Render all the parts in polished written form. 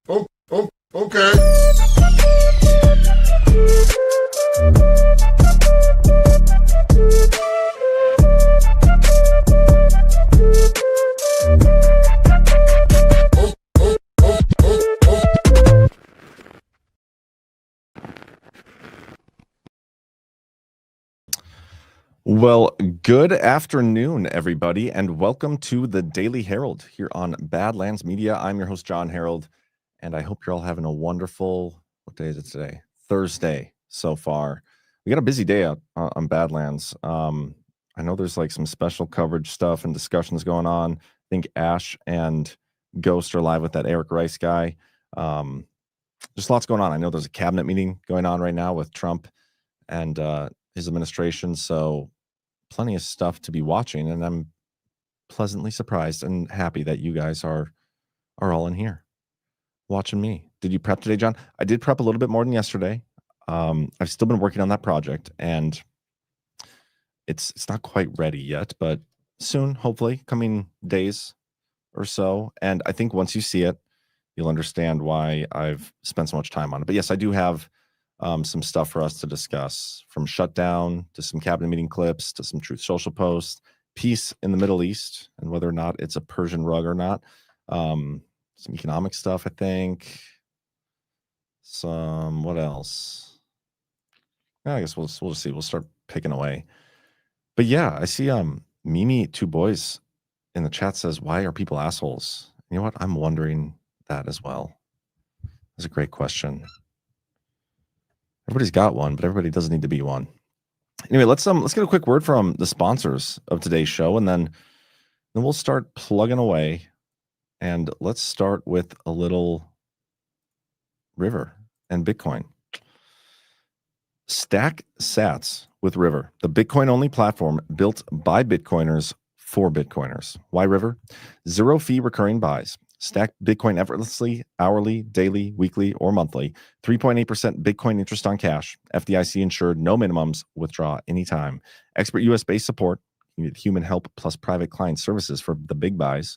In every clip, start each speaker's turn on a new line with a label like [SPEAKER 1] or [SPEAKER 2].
[SPEAKER 1] Okay.
[SPEAKER 2] Well, good afternoon, everybody, and welcome to the Daily Herold here on Badlands Media. I'm your host, John Herold, and I hope you're all having a wonderful, what day is it today? Thursday so far. We got a busy day out on Badlands. I know there's like some special coverage stuff and discussions going on. I think Ash and Ghost are live with that Eric Rice guy. Just lots going on. I know there's a cabinet meeting going on right now with Trump and his administration, so plenty of stuff to be watching, and I'm pleasantly surprised and happy that you guys are all in here watching me. Did you prep today, John? I did prep a little bit more than yesterday. I've still been working on that project, and it's not quite ready yet, but soon, hopefully, coming days or so. And I think once you see it, you'll understand why I've spent so much time on it. But yes, I do have some stuff for us to discuss, from shutdown to some cabinet meeting clips to some Truth Social posts, peace in the Middle East and whether or not it's a Persian rug or not, some economic stuff, I think, some, what else? I guess we'll just see. We'll start picking away. But yeah, I see Mimi Two Boys in the chat says, why are people assholes? You know what? I'm wondering that as well. That's a great question. Everybody's got one, but everybody doesn't need to be one. Anyway, let's get a quick word from the sponsors of today's show, and then we'll start plugging away. And let's start with a little River and Bitcoin. Stack Sats with River, the Bitcoin-only platform built by Bitcoiners for Bitcoiners. Why River? Zero fee recurring buys. Stack Bitcoin effortlessly, hourly, daily, weekly, or monthly. 3.8% Bitcoin interest on cash. FDIC insured, no minimums. Withdraw anytime. Expert US-based support. You get human help plus private client services for the big buys.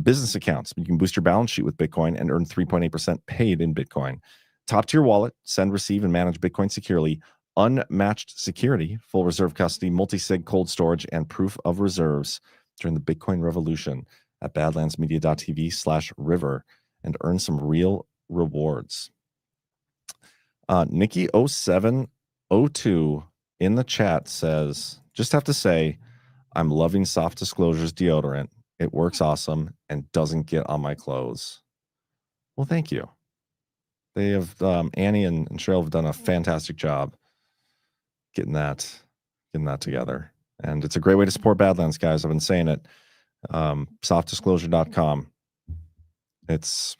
[SPEAKER 2] Business accounts. You can boost your balance sheet with Bitcoin and earn 3.8% paid in Bitcoin. Top-tier wallet. Send, receive, and manage Bitcoin securely. Unmatched security. Full reserve custody, multi-sig cold storage, and proof of reserves during the Bitcoin revolution at badlandsmedia.tv/river and earn some real rewards. Nikki0702 in the chat says, just have to say, I'm loving Soft Disclosures deodorant. It works awesome and doesn't get on my clothes. Well, thank you. They have, Annie and Cheryl have done a fantastic job getting that together. And it's a great way to support Badlands, guys. I've been saying it. Softdisclosure.com. It's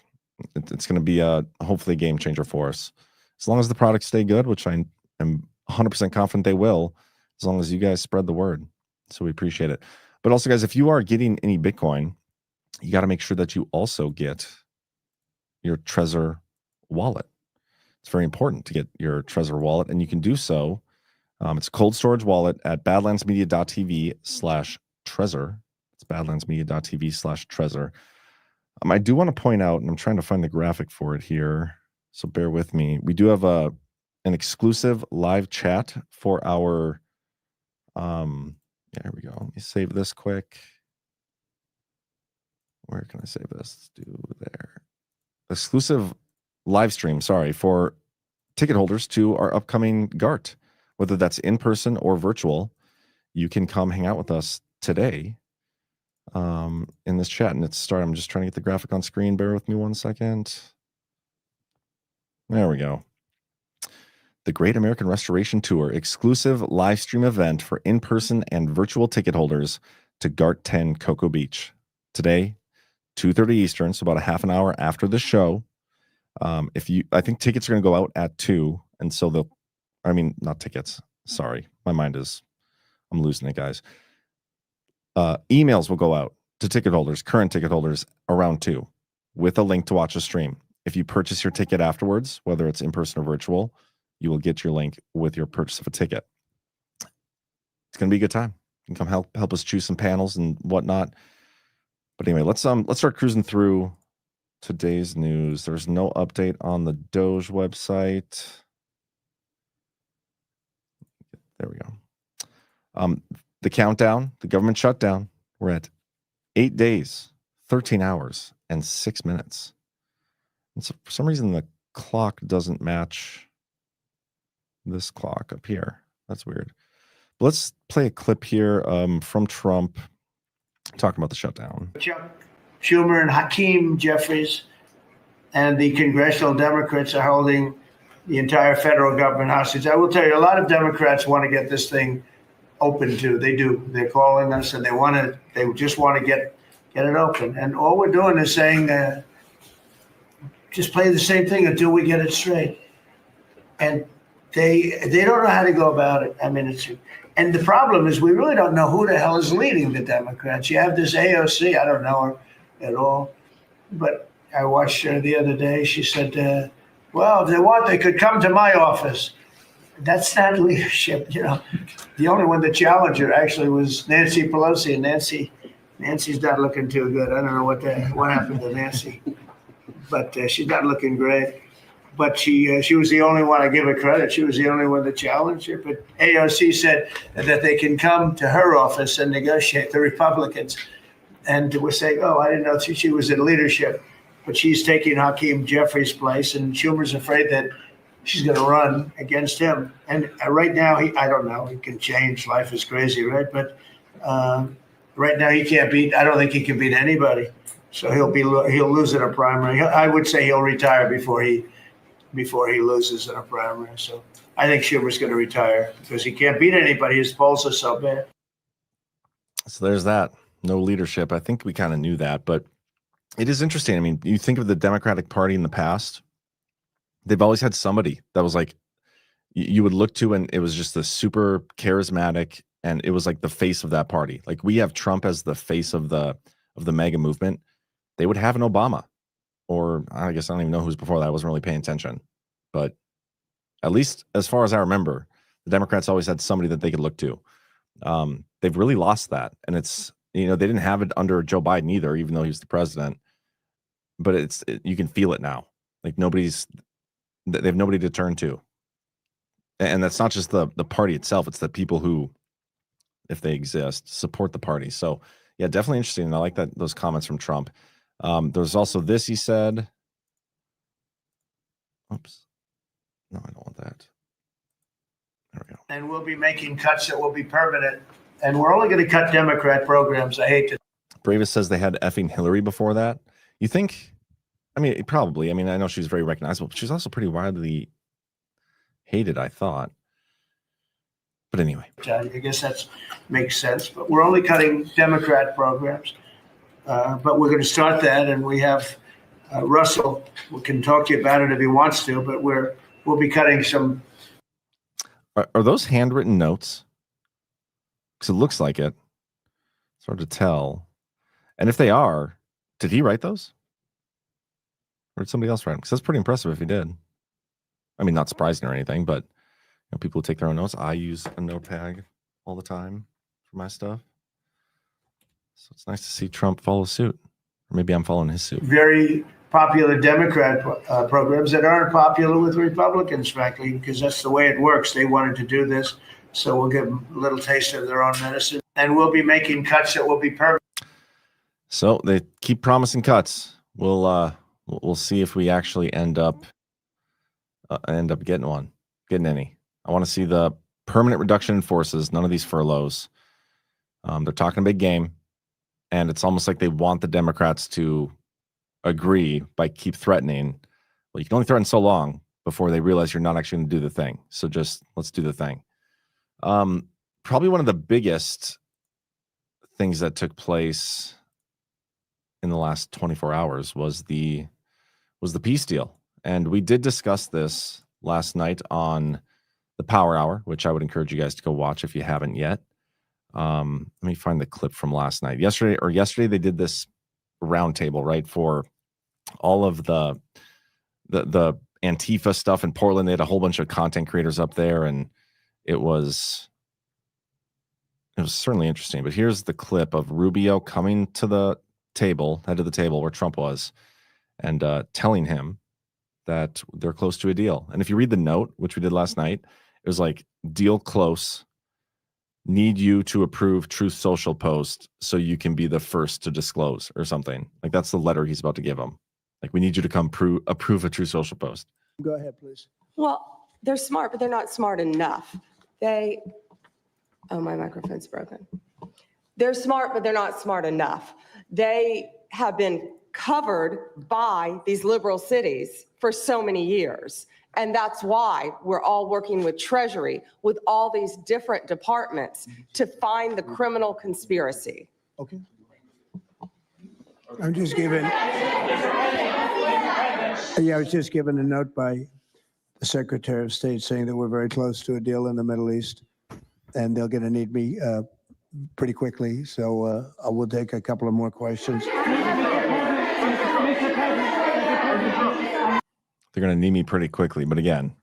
[SPEAKER 2] going to be hopefully a game changer for us. As long as the products stay good, which I am 100% confident they will, as long as you guys spread the word. So we appreciate it. But also, guys, if you are getting any Bitcoin, you got to make sure that you also get your Trezor wallet. It's very important to get your Trezor wallet, and you can do so. It's a cold storage wallet at badlandsmedia.tv/Trezor. It's badlandsmedia.tv/Trezor. I do want to point out, and I'm trying to find the graphic for it here, so bear with me. We do have an exclusive live chat for our, there we go. Let me save this quick. Where can I save this? Let's do there. Exclusive live stream, for ticket holders to our upcoming GART, whether that's in person or virtual. You can come hang out with us today in this chat, and it's starting. I'm just trying to get the graphic on screen. Bear with me 1 second. There we go. The Great American Restoration Tour, exclusive live stream event for in-person and virtual ticket holders to GART 10 Cocoa Beach. Today, 2:30 Eastern, so about a half an hour after the show. I think tickets are going to go out at 2, and so not tickets. Sorry, I'm losing it, guys. Emails will go out to ticket holders, current ticket holders, around 2, with a link to watch the stream. If you purchase your ticket afterwards, whether it's in person or virtual, you will get your link with your purchase of a ticket. It's going to be a good time. You can come help us choose some panels and whatnot. But anyway, let's start cruising through today's news. There's no update on the Doge website. There we go. The countdown, the government shutdown. We're at 8 days, 13 hours, and 6 minutes. And so for some reason, the clock doesn't match this clock up here. That's weird. But let's play a clip here from Trump talking about the shutdown.
[SPEAKER 1] Chuck Schumer and Hakeem Jeffries and the congressional Democrats are holding the entire federal government hostage. I will tell you, a lot of Democrats want to get this thing open too. They do. They're calling us and they just want to get it open. And all we're doing is saying, just play the same thing until we get it straight. And they don't know how to go about it. I mean, and the problem is we really don't know who the hell is leading the Democrats. You have this AOC. I don't know her at all, but I watched her the other day. She said, well, if they want, they could come to my office. That's not leadership. You know, the only one that challenged her actually was Nancy Pelosi, and Nancy's not looking too good. I don't know what happened to Nancy, but she's not looking great. But she was the only one, I give her credit, she was the only one that challenged her. But AOC said that they can come to her office and negotiate, the Republicans. And we're saying, oh, I didn't know she was in leadership. But she's taking Hakeem Jeffries' place, and Schumer's afraid that she's going to run against him. And right now, I don't know, he can change. Life is crazy, right? But right now he can't beat, I don't think he can beat anybody. So he'll lose in a primary. I would say he'll retire before he loses in a primary. So I think Schumer's going to retire because he can't beat anybody. His polls are so bad.
[SPEAKER 2] So there's that. No leadership. I think we kind of knew that, but it is interesting. I mean, you think of the Democratic Party in the past, they've always had somebody that was like, you would look to, and it was just the super charismatic, and it was like the face of that party. Like we have Trump as the face of the MAGA movement. They would have an Obama. Or I guess I don't even know who's before that. I wasn't really paying attention. But at least as far as I remember, the Democrats always had somebody that they could look to. They've really lost that. And it's, they didn't have it under Joe Biden either, even though he was the president. But you can feel it now. Like they have nobody to turn to. And that's not just the party itself. It's the people who, if they exist, support the party. So yeah, definitely interesting. And I like those comments from Trump. There's also this, he said. Oops. No, I don't want that. There we go.
[SPEAKER 1] And we'll be making cuts that will be permanent. And we're only going to cut Democrat programs. I hate to.
[SPEAKER 2] Bravis says they had effing Hillary before that. You think? I mean, probably. I mean, I know she's very recognizable, but she's also pretty widely hated, I thought. But anyway.
[SPEAKER 1] I guess that makes sense. But we're only cutting Democrat programs. But we're going to start that, and we have Russell. We can talk to you about it if he wants to, but we'll be cutting some.
[SPEAKER 2] Are those handwritten notes? Because it looks like it. It's hard to tell. And if they are, did he write those? Or did somebody else write them? Because that's pretty impressive if he did. I mean, not surprising or anything, but people who take their own notes. I use a notepad all the time for my stuff. So it's nice to see Trump follow suit. Or maybe I'm following his suit.
[SPEAKER 1] Very popular Democrat programs that aren't popular with Republicans, frankly, because that's the way it works. They wanted to do this, so we'll give them a little taste of their own medicine. And we'll be making cuts that will be permanent.
[SPEAKER 2] So they keep promising cuts. We'll see if we actually end up getting any. I want to see the permanent reduction in forces, none of these furloughs. They're talking a big game. And it's almost like they want the Democrats to agree by keep threatening. Well, you can only threaten so long before they realize you're not actually going to do the thing. So just let's do the thing. Probably one of the biggest things that took place in the last 24 hours was the peace deal. And we did discuss this last night on the Power Hour, which I would encourage you guys to go watch if you haven't yet. Let me find the clip from last night. Yesterday they did this roundtable, right, for all of the Antifa stuff in Portland. They had a whole bunch of content creators up there, and it was certainly interesting. But here's the clip of Rubio coming to the table, head of the table where Trump was, and telling him that they're close to a deal. And if you read the note, which we did last night, it was like, deal close, need you to approve Truth Social post so you can be the first to disclose or something. Like, that's the letter he's about to give him. Like, we need you to come approve a Truth Social post.
[SPEAKER 1] Go ahead, please.
[SPEAKER 3] Well, they're smart, but they're not smart enough. Oh, my microphone's broken. They're smart, but they're not smart enough. They have been covered by these liberal cities for so many years. And that's why we're all working with Treasury, with all these different departments to find the criminal conspiracy.
[SPEAKER 1] Okay. I'm just given. Yeah, I was just given a note by the Secretary of State saying that we're very close to a deal in the Middle East, and they're going to need me pretty quickly. So I will take a couple of more questions.
[SPEAKER 2] They're going to need me pretty quickly. But again,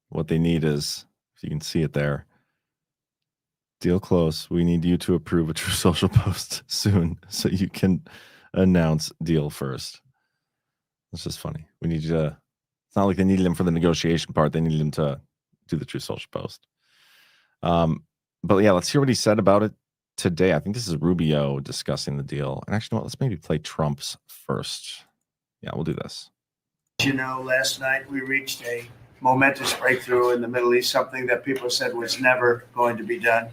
[SPEAKER 2] what they need is, if you can see it there, deal close. We need you to approve a Truth Social post soon so you can announce deal first. It's just funny. We need you to, it's not like they needed him for the negotiation part. They needed him to do the Truth Social post. But yeah, let's hear what he said about it today. I think this is Rubio discussing the deal. And actually, let's maybe play Trump's first. Yeah, we'll do this.
[SPEAKER 1] You know, last night we reached a momentous breakthrough in the Middle East, something that people said was never going to be done.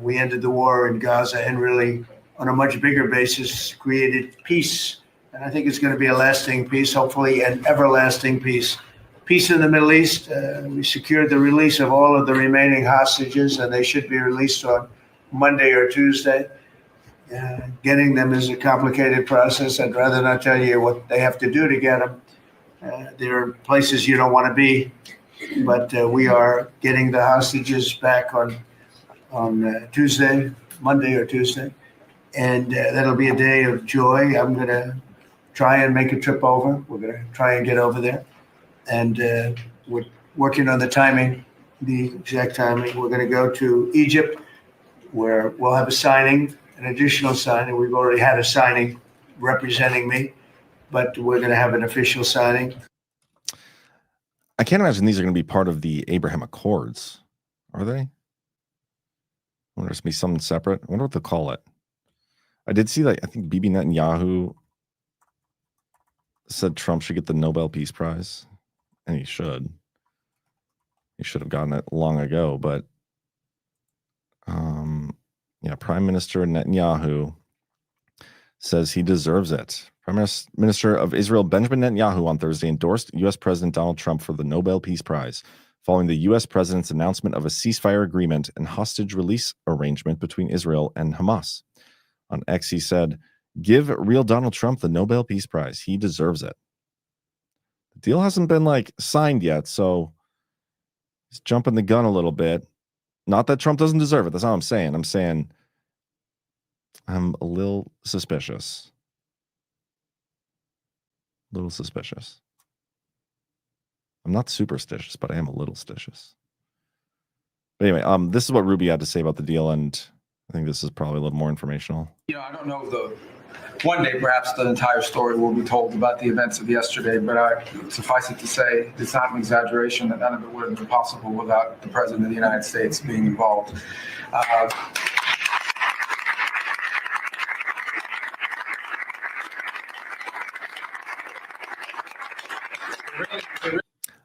[SPEAKER 1] We ended the war in Gaza and really, on a much bigger basis, created peace. And I think it's going to be a lasting peace, hopefully an everlasting peace. Peace in the Middle East. We secured the release of all of the remaining hostages, and they should be released on Monday or Tuesday. Getting them is a complicated process. I'd rather not tell you what they have to do to get them. There are places you don't want to be, but we are getting the hostages back on Tuesday, Monday or Tuesday, and that'll be a day of joy. I'm going to try and make a trip over. We're going to try and get over there, and we're working on the timing, the exact timing. We're going to go to Egypt, where we'll have a signing. An additional signing. We've already had a signing representing me, but we're going to have an official signing.
[SPEAKER 2] I can't imagine these are going to be part of the Abraham Accords, are they? I wonder if it's going to be something separate. I wonder what they'll call it. I did see, like, I think Bibi Netanyahu said Trump should get the Nobel Peace Prize, and he should. He should have gotten it long ago, but yeah, Prime Minister Netanyahu says he deserves it. Prime Minister of Israel Benjamin Netanyahu on Thursday endorsed U.S. President Donald Trump for the Nobel Peace Prize following the U.S. president's announcement of a ceasefire agreement and hostage release arrangement between Israel and Hamas. On X, he said, "Give real Donald Trump the Nobel Peace Prize. He deserves it." The deal hasn't been, like, signed yet, so he's jumping the gun a little bit. Not that Trump doesn't deserve it. That's not what I'm saying. I'm saying I'm a little suspicious. A little suspicious. I'm not superstitious, but I am a little stitious. But anyway, this is what Rubio had to say about the deal, and I think this is probably a little more informational.
[SPEAKER 4] You know, I don't know one day perhaps the entire story will be told about the events of yesterday, but suffice it to say, it's not an exaggeration that none of it would have been possible without the President of the United States being involved.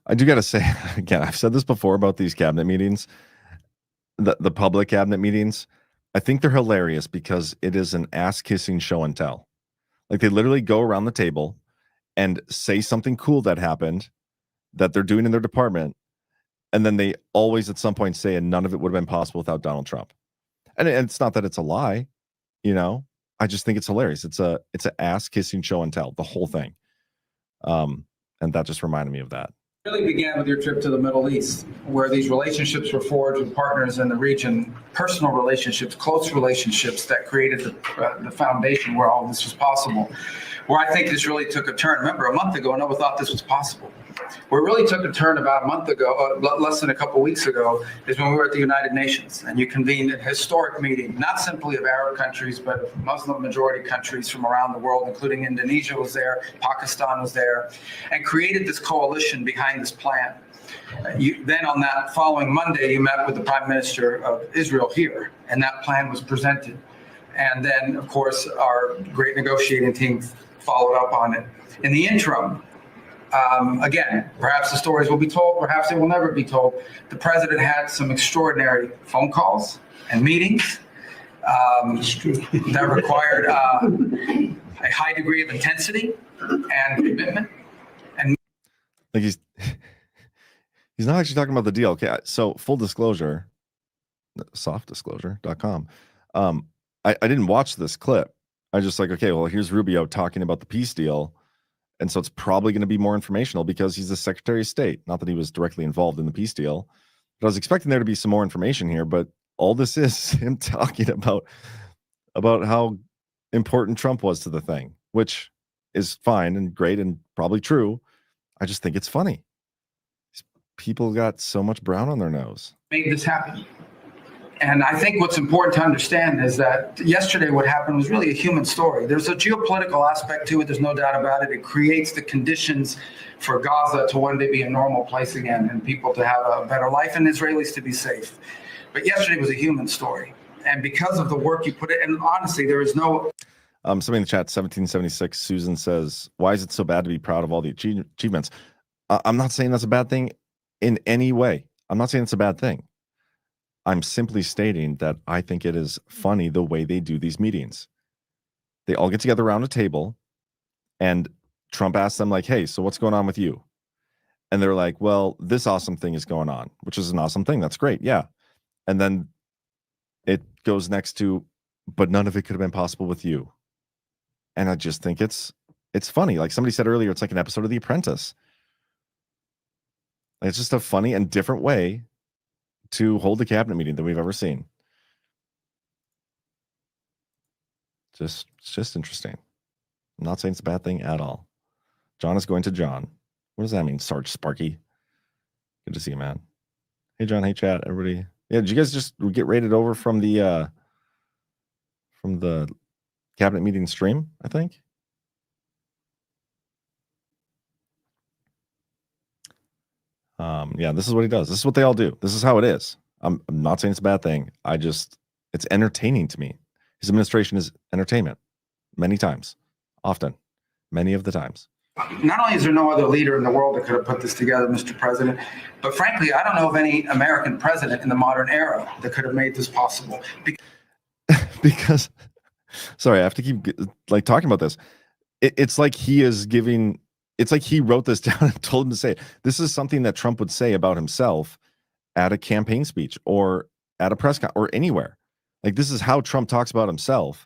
[SPEAKER 2] I do got to say, again, I've said this before about these cabinet meetings, the public cabinet meetings. I think they're hilarious because it is an ass-kissing show and tell. Like, they literally go around the table and say something cool that happened that they're doing in their department, and then they always at some point say, and none of it would have been possible without Donald Trump. And it's not that it's a lie, you know. I just think it's hilarious. It's an ass-kissing show and tell, the whole thing. And that just reminded me of that.
[SPEAKER 4] It really began with your trip to the Middle East, where these relationships were forged with partners in the region, personal relationships, close relationships that created the foundation where all this was possible. Where I think this really took a turn. Remember, a month ago, no one thought this was possible. Where it really took a turn about a month ago, less than a couple weeks ago, is when we were at the United Nations and you convened a historic meeting, not simply of Arab countries, but of Muslim majority countries from around the world, including Indonesia was there, Pakistan was there, and created this coalition behind this plan. Then on that following Monday, you met with the Prime Minister of Israel here, and that plan was presented. And then, of course, our great negotiating team followed up on it. In the interim, again, perhaps the stories will be told, perhaps they will never be told. The president had some extraordinary phone calls and meetings that required a high degree of intensity and commitment. And
[SPEAKER 2] Like he's not actually talking about the deal. Okay, so full disclosure, softdisclosure.com. I didn't watch this clip. I just like, okay, well, here's Rubio talking about the peace deal. And so it's probably going to be more informational because he's the Secretary of State. Not that he was directly involved in the peace deal, but I was expecting there to be some more information here. But all this is him talking about how important Trump was to the thing, which is fine and great and probably true. I just think it's funny. These people got so much brown on their nose.
[SPEAKER 4] Made this happen. And I think what's important to understand is that yesterday what happened was really a human story. There's a geopolitical aspect to it. There's no doubt about it. It creates the conditions for Gaza to one day be a normal place again and people to have a better life and Israelis to be safe. But yesterday was a human story. And because of the work you put in, and honestly, there is no...
[SPEAKER 2] Somebody in the chat, 1776, Susan says, why is it so bad to be proud of all the achievements? I'm not saying that's a bad thing in any way. I'm not saying it's a bad thing. I'm simply stating that I think it is funny the way they do these meetings. They all get together around a table and Trump asks them like, hey, so what's going on with you? And they're like, well, this awesome thing is going on, which is an awesome thing. That's great. Yeah. And then it goes next to, but none of it could have been possible with you. And I just think it's funny. Like somebody said earlier, it's like an episode of The Apprentice. It's just a funny and different way to hold a cabinet meeting that we've ever seen. It's just interesting. I'm not saying it's a bad thing at all. John is going to John. What does that mean, Sarge Sparky? Good to see you, man. Hey, John. Hey, chat. Everybody. Yeah, did you guys just get rated over from the cabinet meeting stream, I think? Yeah, this is what he does. This is what they all do. This is how it is. I'm not saying it's a bad thing. It's entertaining to me. His administration is entertainment many times, often, many of the times.
[SPEAKER 4] Not only is there no other leader in the world that could have put this together, Mr. President, but frankly, I don't know of any American president in the modern era that could have made this possible.
[SPEAKER 2] Because, sorry, I have to keep like talking about this. It's like he is giving. It's like he wrote this down and told him to say it. This is something that Trump would say about himself at a campaign speech or at a press conference or anywhere. Like this is how Trump talks about himself,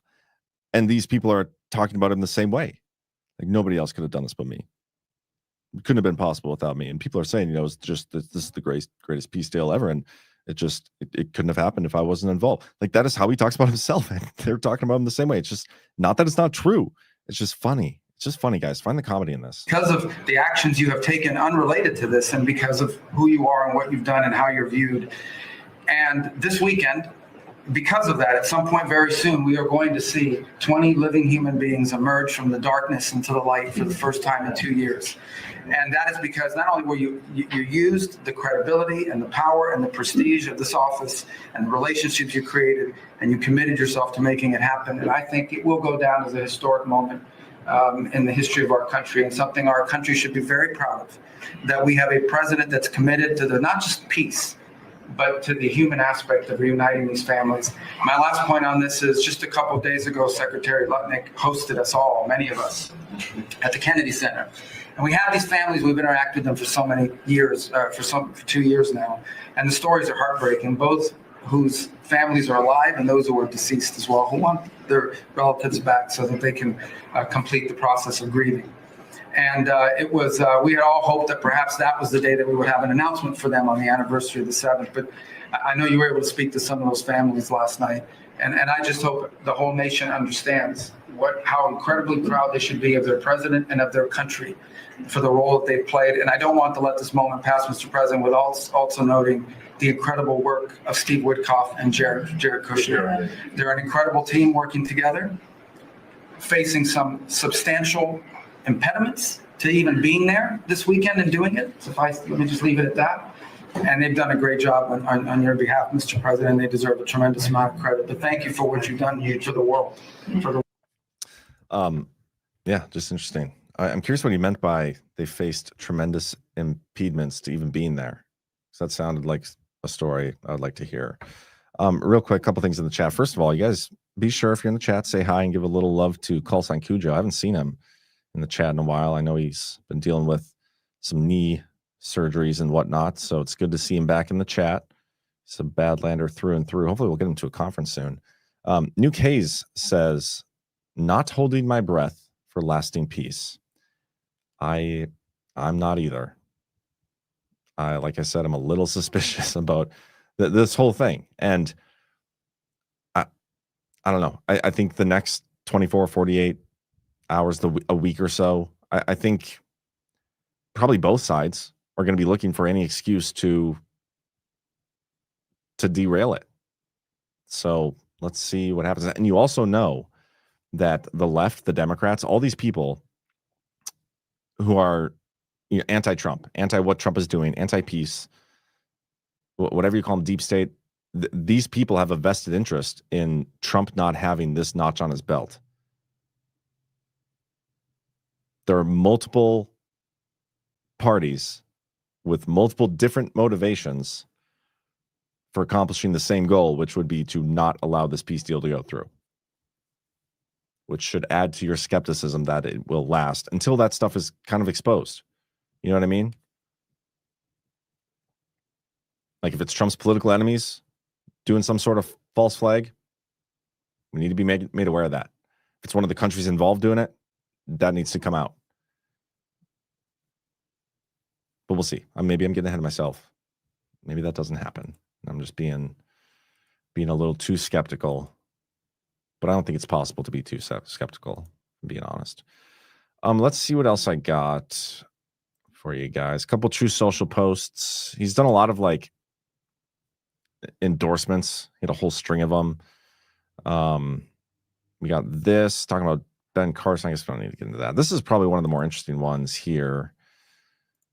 [SPEAKER 2] and these people are talking about him the same way. Like nobody else could have done this but me. It couldn't have been possible without me. And people are saying, it's just this is the greatest peace deal ever, and it couldn't have happened if I wasn't involved. Like that is how he talks about himself, and they're talking about him the same way. It's just not that it's not true. It's just funny. It's just funny, guys. Find the comedy in this.
[SPEAKER 4] Because of the actions you have taken unrelated to this and because of who you are and what you've done and how you're viewed. And this weekend, because of that, at some point very soon, we are going to see 20 living human beings emerge from the darkness into the light for the first time in 2 years. And that is because not only were you used the credibility and the power and the prestige of this office and the relationships you created, and you committed yourself to making it happen. And I think it will go down as a historic moment in the history of our country, and something our country should be very proud of, that we have a president that's committed to the not just peace, but to the human aspect of reuniting these families. My last point on this is just a couple of days ago, Secretary Lutnick hosted us all, many of us, at the Kennedy Center. And we have these families, we've interacted with them for so many years, for 2 years now. And the stories are heartbreaking, both whose families are alive and those who are deceased as well, who want their relatives back so that they can complete the process of grieving. And we had all hoped that perhaps that was the day that we would have an announcement for them on the anniversary of the 7th. But I know you were able to speak to some of those families last night. And I just hope the whole nation understands how incredibly proud they should be of their president and of their country, for the role that they've played. And I don't want to let this moment pass, Mr. President, without also noting the incredible work of Steve Witkoff and Jared Kushner. They're an incredible team working together, facing some substantial impediments to even being there this weekend and doing it. Let me just leave it at that. And they've done a great job on your behalf, Mr. President. They deserve a tremendous amount of credit. But thank you for what you've done to the world.
[SPEAKER 2] Yeah, just interesting. I'm curious what he meant by they faced tremendous impediments to even being there. So that sounded like a story I would like to hear. Real quick, a couple things in the chat. First of all, you guys be sure if you're in the chat, say hi and give a little love to Call Sign Cujo. I haven't seen him in the chat in a while. I know he's been dealing with some knee surgeries and whatnot, so it's good to see him back in the chat. He's a Badlander through and through. Hopefully we'll get him to a conference soon. Nuke Hayes says, not holding my breath for lasting peace. I'm not either. Like I said, I'm a little suspicious about this whole thing. And I don't know. I think the next 24, 48 hours, a week or so, I think probably both sides are going to be looking for any excuse to derail it. So let's see what happens. And you also know that the left, the Democrats, all these people who are anti-Trump, anti what Trump is doing, anti-peace, whatever you call them, deep state, these people have a vested interest in Trump not having this notch on his belt. There are multiple parties with multiple different motivations for accomplishing the same goal, which would be to not allow this peace deal to go through, which should add to your skepticism that it will last until that stuff is kind of exposed. You know what I mean? Like if it's Trump's political enemies doing some sort of false flag, we need to be made aware of that. If it's one of the countries involved doing it, that needs to come out. But we'll see. Maybe I'm getting ahead of myself. Maybe that doesn't happen. I'm just being a little too skeptical. But I don't think it's possible to be too skeptical, being honest. Let's see what else I got for you guys. A couple True Social posts. He's done a lot of like endorsements. He had a whole string of them. We got this talking about Ben Carson. I guess we don't need to get into that. This is probably one of the more interesting ones here.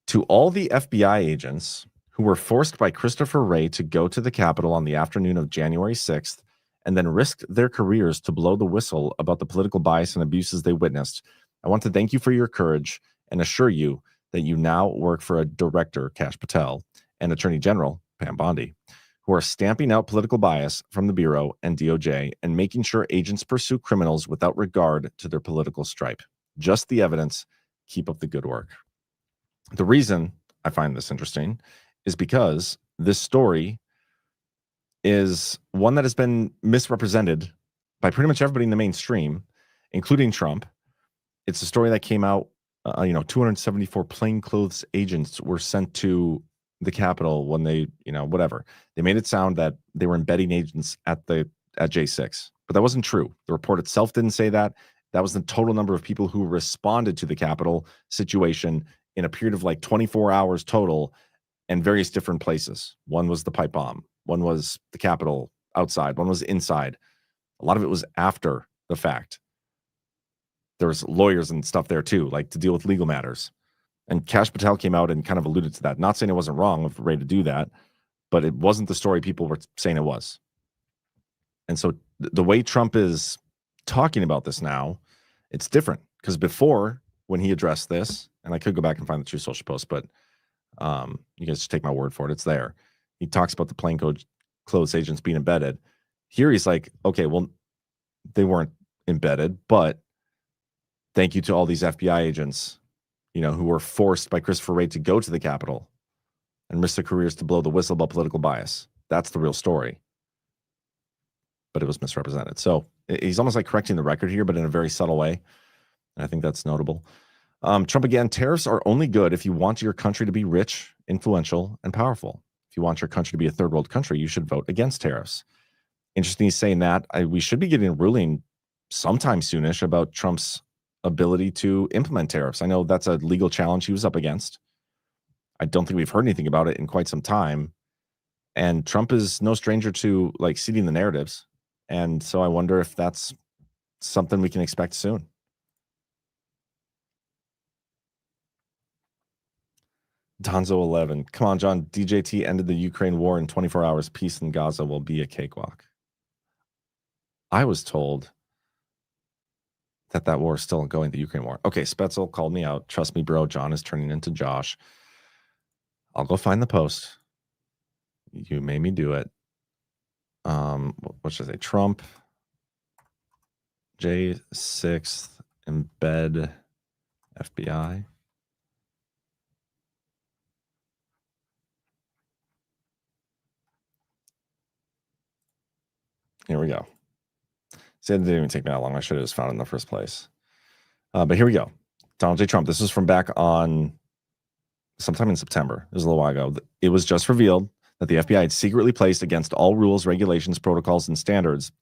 [SPEAKER 2] To all the FBI agents who were forced by Christopher Wray to go to the Capitol on the afternoon of January 6th and then risked their careers to blow the whistle about the political bias and abuses they witnessed, I want to thank you for your courage and assure you that you now work for a director, Kash Patel, and Attorney General, Pam Bondi, who are stamping out political bias from the Bureau and DOJ and making sure agents pursue criminals without regard to their political stripe. Just the evidence. Keep up the good work. The reason I find this interesting is because this story is one that has been misrepresented by pretty much everybody in the mainstream, including Trump. It's a story that came out, 274 plainclothes agents were sent to the Capitol when they, whatever. They made it sound that they were embedding agents at J6, but that wasn't true. The report itself didn't say that. That was the total number of people who responded to the Capitol situation in a period of like 24 hours total and various different places. One was the pipe bomb. One was the Capitol outside. One was inside. A lot of it was after the fact. There was lawyers and stuff there too, like to deal with legal matters. And Kash Patel came out and kind of alluded to that. Not saying it wasn't wrong of Ray to do that, but it wasn't the story people were saying it was. And so the way Trump is talking about this now, it's different. Because before, when he addressed this, and I could go back and find the True Social post, but you guys just take my word for it. It's there. He talks about the plainclothes agents being embedded. Here he's like, okay, well, they weren't embedded, but thank you to all these FBI agents, who were forced by Christopher Wray to go to the Capitol and risk their careers to blow the whistle about political bias. That's the real story. But it was misrepresented. So he's almost like correcting the record here, but in a very subtle way. And I think that's notable. Trump again, tariffs are only good if you want your country to be rich, influential, and powerful. If you want your country to be a third world country, you should vote against tariffs. Interesting he's saying that. We should be getting a ruling sometime soonish about Trump's ability to implement tariffs. I know that's a legal challenge he was up against. I don't think we've heard anything about it in quite some time. And Trump is no stranger to like seeding the narratives. And so I wonder if that's something we can expect soon. Donzo 11. Come on, John. DJT ended the Ukraine war in 24 hours. Peace in Gaza will be a cakewalk. I was told that war is still going, the Ukraine war. Okay, Spetzel called me out. Trust me, bro. John is turning into Josh. I'll go find the post. You made me do it. What should I say? Trump J6 embed FBI. Here we go. See, it didn't even take me that long. I should have just found it in the first place. But here we go. Donald J. Trump. This is from back on sometime in September. It was a little while ago. It was just revealed that the FBI had secretly placed, against all rules, regulations, protocols, and standards,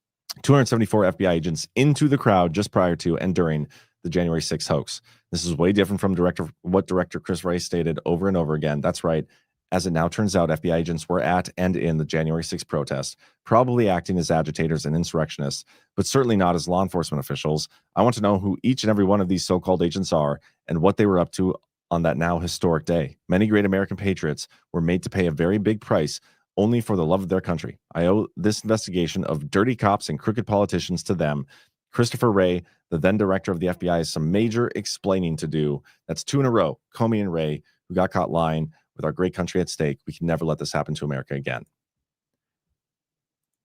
[SPEAKER 2] 274 FBI agents into the crowd just prior to and during the January 6th hoax. This is way different from what Director Chris Wray stated over and over again. That's right. As it now turns out, FBI agents were at and in the January 6th protest, probably acting as agitators and insurrectionists, but certainly not as law enforcement officials. I want to know who each and every one of these so-called agents are and what they were up to on that now historic day. Many great American patriots were made to pay a very big price only for the love of their country. I owe this investigation of dirty cops and crooked politicians to them. Christopher Wray, the then director of the FBI, has some major explaining to do. That's 2 in a row. Comey and Wray, who got caught lying with our great country at stake. We can never let this happen to America again.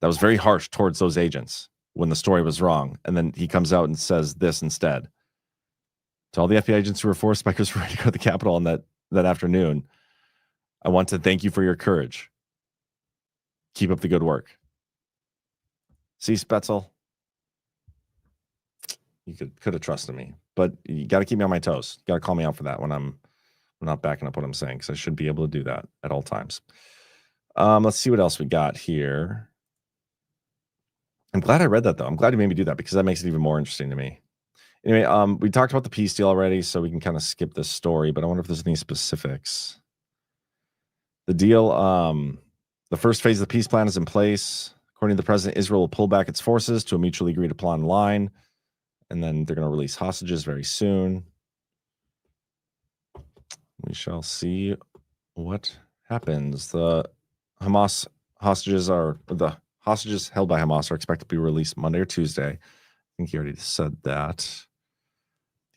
[SPEAKER 2] That was very harsh towards those agents when the story was wrong. And then he comes out and says this instead. To all the FBI agents who were forced by Christopher Wray to go to the Capitol on that afternoon, I want to thank you for your courage. Keep up the good work. See, Spetzel, you could have trusted me, but you got to keep me on my toes. You got to call me out for that when I'm not backing up what I'm saying, because I should be able to do that at all times. Let's see what else we got here. I'm glad I read that, though. I'm glad you made me do that, because that makes it even more interesting to me. Anyway, we talked about the peace deal already, so we can kind of skip this story, but I wonder if there's any specifics. The deal, the first phase of the peace plan is in place. According to the president, Israel will pull back its forces to a mutually agreed upon line, and then they're going to release hostages very soon. We shall see what happens. The hostages held by Hamas are expected to be released Monday or Tuesday. I think he already said that.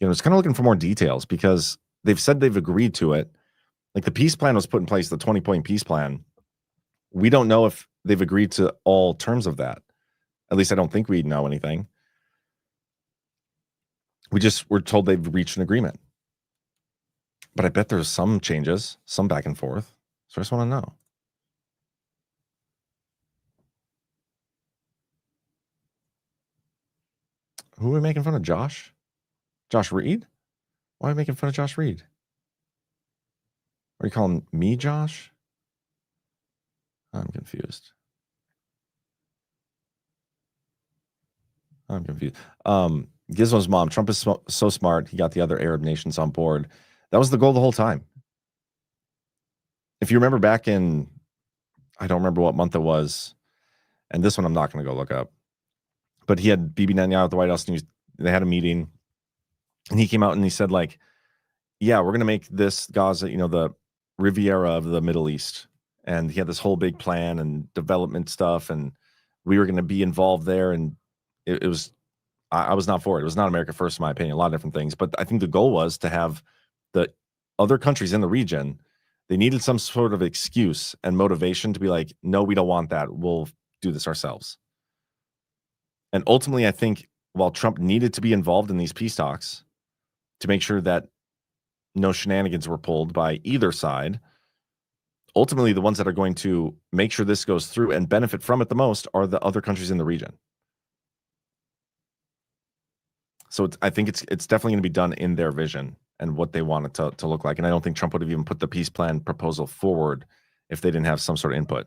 [SPEAKER 2] It's kind of looking for more details, because they've said they've agreed to it. Like, the peace plan was put in place, the 20-point peace plan. We don't know if they've agreed to all terms of that. At least I don't think we know anything. We're told they've reached an agreement. But I bet there's some changes, some back and forth. So I just want to know. Who are we making fun of? Josh? Josh Reed? Why are we making fun of Josh Reed? Are you calling me Josh? I'm confused. Gizmo's mom. Trump is so smart. He got the other Arab nations on board. That was the goal the whole time. If you remember back in, I don't remember what month it was, and this one I'm not going to go look up, but he had Bibi Netanyahu at the White House, and they had a meeting, and he came out and he said, like, yeah, we're going to make this Gaza, the Riviera of the Middle East. And he had this whole big plan and development stuff, and we were going to be involved there. And it was, I was not for it. It was not America first, in my opinion, a lot of different things. But I think the goal was to have the other countries in the region, they needed some sort of excuse and motivation to be like, no, we don't want that. We'll do this ourselves. And ultimately, I think while Trump needed to be involved in these peace talks to make sure that no shenanigans were pulled by either side, ultimately the ones that are going to make sure this goes through and benefit from it the most are the other countries in the region. So I think it's definitely going to be done in their vision and what they want it to look like. And I don't think Trump would have even put the peace plan proposal forward if they didn't have some sort of input.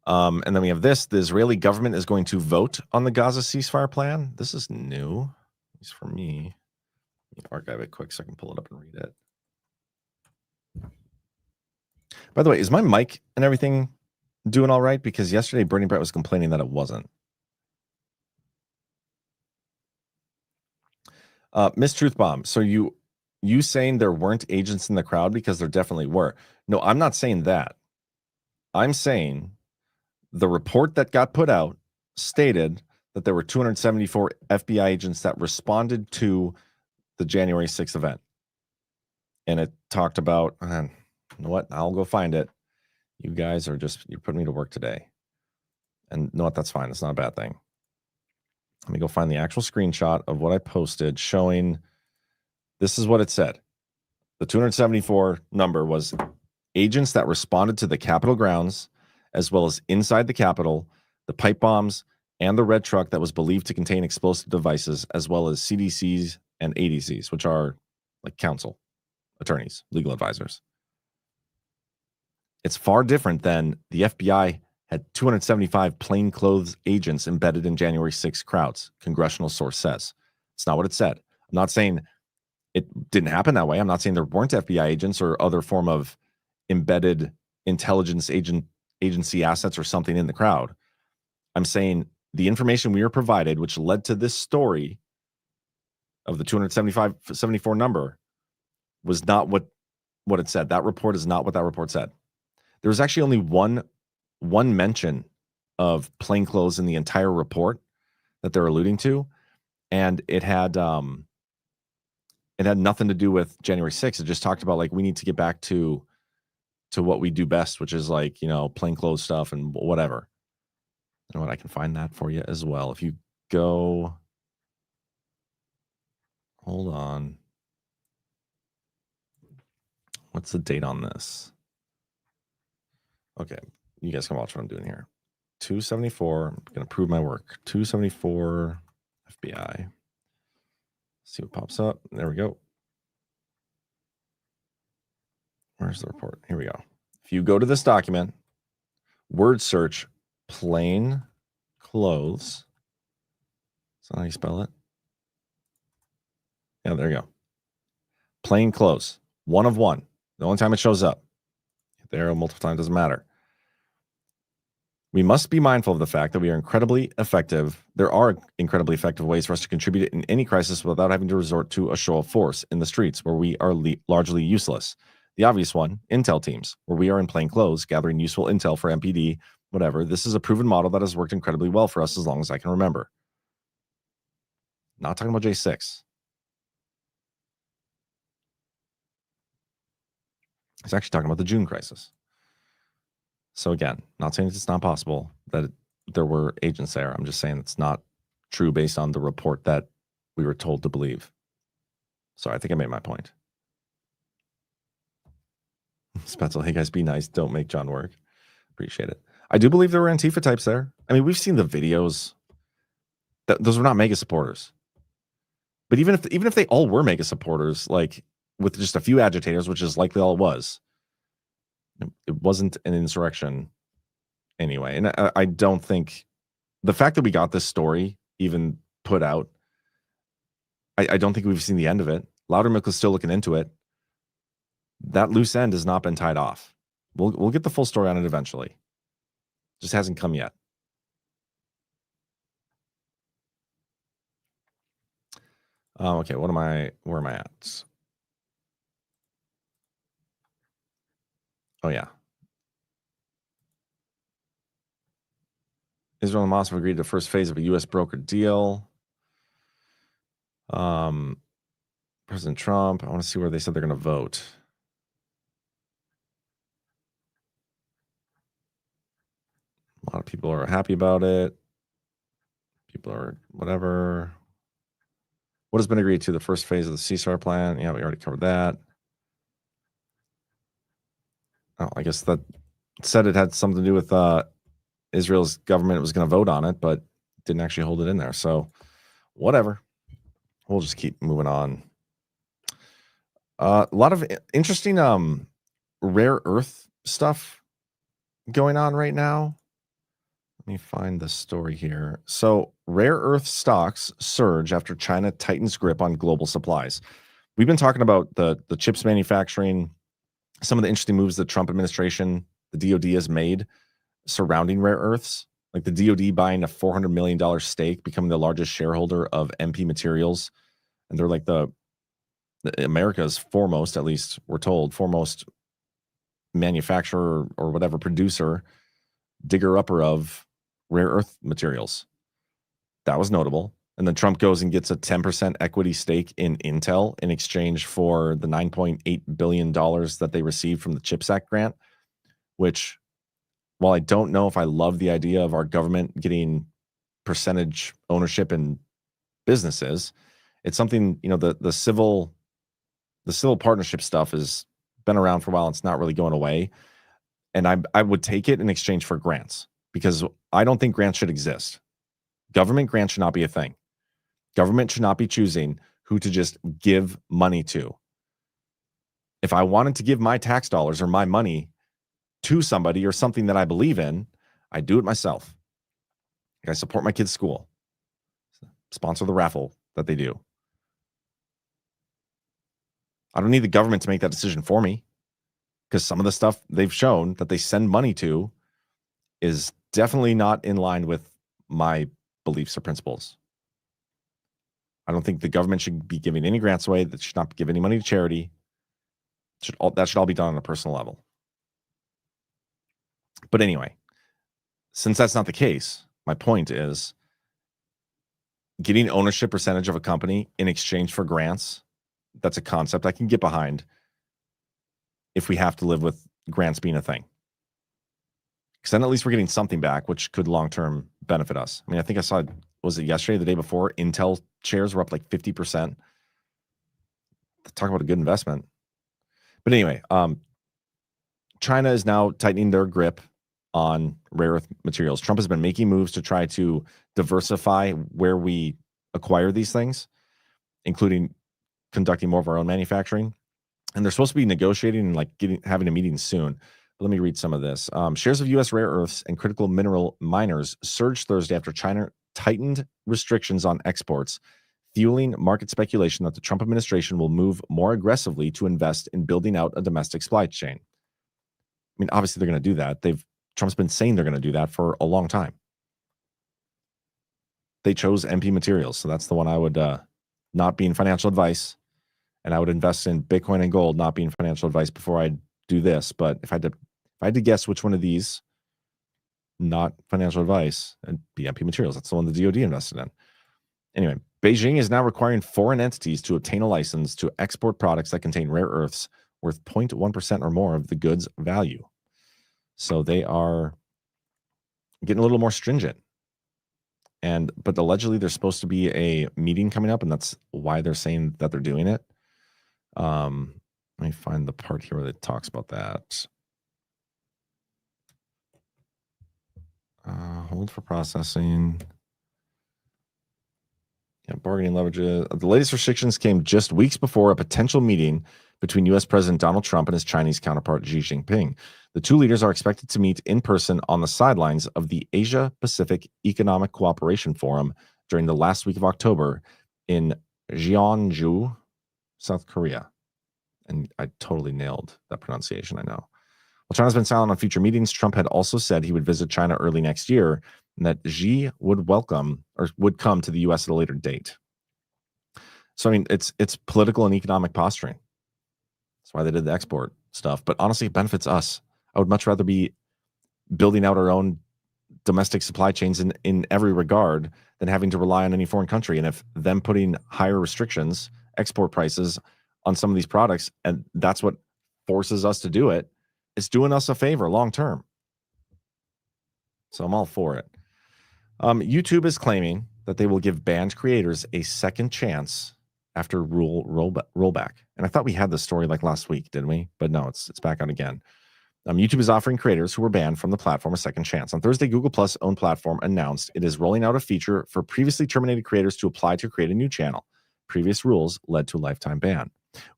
[SPEAKER 2] And then we have this. The Israeli government is going to vote on the Gaza ceasefire plan. This is new, at least for me. Let me archive it quick so I can pull it up and read it. By the way, is my mic and everything doing all right? Because yesterday Bernie Brett was complaining that it wasn't. Miss Truth Bomb. So you saying there weren't agents in the crowd? Because there definitely were. No, I'm not saying that. I'm saying the report that got put out stated that there were 274 FBI agents that responded to the January 6th event. And it talked about, you know what? I'll go find it. You guys are you're putting me to work today. And you know what? That's fine. It's not a bad thing. Let me go find the actual screenshot of what I posted showing this is what it said. The 274 number was agents that responded to the Capitol grounds, as well as inside the Capitol, the pipe bombs, and the red truck that was believed to contain explosive devices, as well as CDCs and ADCs, which are like counsel, attorneys, legal advisors. It's far different than the FBI had 275 plainclothes agents embedded in January 6 crowds, congressional source says. It's not what it said. I'm not saying it didn't happen that way. I'm not saying there weren't FBI agents or other form of embedded intelligence agency assets or something in the crowd. I'm saying the information we were provided, which led to this story of the 274 number, was not what it said. That report is not what that report said. There was actually only one mention of plainclothes in the entire report that they're alluding to, and it had nothing to do with January 6th. It just talked about like we need to get back to what we do best, which is like, you know, plainclothes stuff and whatever. You know what? I can find that for you as well. If you go, hold on. What's the date on this? Okay, you guys can watch what I'm doing here. 274. I'm going to prove my work. 274 FBI. See what pops up. There we go. Where's the report? Here we go. If you go to this document, word search plain clothes. Is that how you spell it? Yeah, there you go. Plain clothes. One of one. The only time it shows up. Hit the arrow multiple times, doesn't matter. We must be mindful of the fact that we are incredibly effective. There are incredibly effective ways for us to contribute in any crisis without having to resort to a show of force in the streets where we are largely useless. The obvious one, intel teams, where we are in plain clothes, gathering useful intel for MPD, whatever. This is a proven model that has worked incredibly well for us as long as I can remember. Not talking about J6. It's actually talking about the June crisis. So again, not saying it's not possible that there were agents there. I'm just saying it's not true based on the report that we were told to believe. So I think I made my point. Spetzel, hey guys, be nice. Don't make John work. Appreciate it. I do believe there were Antifa types there. I mean, we've seen the videos. Those were not mega supporters. But even if they all were mega supporters, like with just a few agitators, which is likely all it was, it wasn't an insurrection anyway. And I don't think the fact that we got this story even put out, I don't think we've seen the end of it. Loudermilk is still looking into it. That loose end has not been tied off. We'll get the full story on it eventually. Just hasn't come yet. Okay, where am I at? Oh, yeah. Israel and Hamas have agreed to the first phase of a U.S. brokered deal. President Trump, I want to see where they said they're going to vote. A lot of people are happy about it. People are whatever. What has been agreed to? The first phase of the ceasefire plan. Yeah, we already covered that. Oh, I guess that said it had something to do with Israel's government was going to vote on it, but didn't actually hold it in there. So whatever. We'll just keep moving on. A lot of interesting rare earth stuff going on right now. Let me find the story here. So, rare earth stocks surge after China tightens grip on global supplies. We've been talking about the chips manufacturing, some of the interesting moves the Trump administration, the DoD has made surrounding rare earths, like the DoD buying a $400 million stake, becoming the largest shareholder of MP Materials. And they're like the America's foremost, at least we're told, foremost manufacturer or whatever producer, digger upper of rare earth materials. That was notable. And then Trump goes and gets a 10% equity stake in Intel in exchange for the $9.8 billion that they received from the CHIPS Act grant, which, while I don't know if I love the idea of our government getting percentage ownership in businesses, it's something, the civil partnership stuff has been around for a while. It's not really going away. And I would take it in exchange for grants, because I don't think grants should exist. Government grants should not be a thing. Government should not be choosing who to just give money to. If I wanted to give my tax dollars or my money to somebody or something that I believe in, I do it myself. I support my kids' school, sponsor the raffle that they do. I don't need the government to make that decision for me, because some of the stuff they've shown that they send money to is definitely not in line with my beliefs or principles. I don't think the government should be giving any grants away. That should not give any money to charity. That should all be done on a personal level. But anyway, since that's not the case, my point is getting ownership percentage of a company in exchange for grants. That's a concept I can get behind if we have to live with grants being a thing. Because then at least we're getting something back, which could long-term benefit us. I mean, I think I saw, was it yesterday, the day before, Intel shares were up like 50%. Talk about a good investment. But anyway, China is now tightening their grip on rare earth materials. Trump has been making moves to try to diversify where we acquire these things, including conducting more of our own manufacturing. And they're supposed to be negotiating and like having a meeting soon. But let me read some of this. Shares of U.S. rare earths and critical mineral miners surged Thursday after China tightened restrictions on exports, fueling market speculation that the Trump administration will move more aggressively to invest in building out a domestic supply chain. I mean, obviously they're going to do that. Trump's been saying they're going to do that for a long time. They chose MP Materials, so that's the one I would, not being financial advice, and I would invest in Bitcoin and gold, not being financial advice, before I do this. But if I had to guess which one of these, not financial advice, it'd be MP Materials. That's the one the DoD invested in. Anyway, Beijing is now requiring foreign entities to obtain a license to export products that contain rare earths worth 0.1% or more of the goods value. So they are getting a little more stringent. But allegedly there's supposed to be a meeting coming up, and that's why they're saying that they're doing it. Let me find the part here where it talks about that. Hold for processing. Yeah, bargaining leverage. The latest restrictions came just weeks before a potential meeting between U.S. President Donald Trump and his Chinese counterpart Xi Jinping. The two leaders are expected to meet in person on the sidelines of the Asia-Pacific Economic Cooperation Forum during the last week of October in Jeonju, South Korea. And I totally nailed that pronunciation, I know. While China's been silent on future meetings, Trump had also said he would visit China early next year and that Xi would come to the U.S. at a later date. So, I mean, it's political and economic posturing. That's why they did the export stuff. But honestly, it benefits us. I would much rather be building out our own domestic supply chains in every regard than having to rely on any foreign country. And if them putting higher restrictions, export prices on some of these products, and that's what forces us to do it, it's doing us a favor long term. So I'm all for it. YouTube is claiming that they will give banned creators a second chance after rollback. And I thought we had this story like last week, didn't we? But no, it's back on again. YouTube is offering creators who were banned from the platform a second chance. On Thursday, Google Plus' own platform announced it is rolling out a feature for previously terminated creators to apply to create a new channel. Previous rules led to a lifetime ban.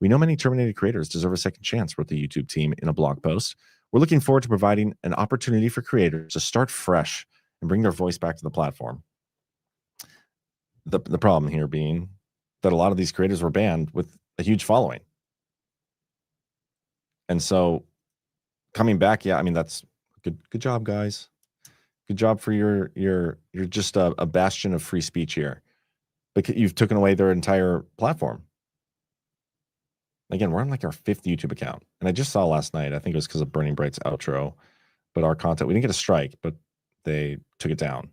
[SPEAKER 2] We know many terminated creators deserve a second chance, wrote the YouTube team in a blog post. We're looking forward to providing an opportunity for creators to start fresh and bring their voice back to the platform. The problem here being that a lot of these creators were banned with a huge following. And so coming back, yeah, I mean, that's good job, guys. Good job for you're just a bastion of free speech here. Because you've taken away their entire platform. Again, we're on like our 5th YouTube account. And I just saw last night, I think it was because of Burning Bright's outro, but our content, we didn't get a strike, but they took it down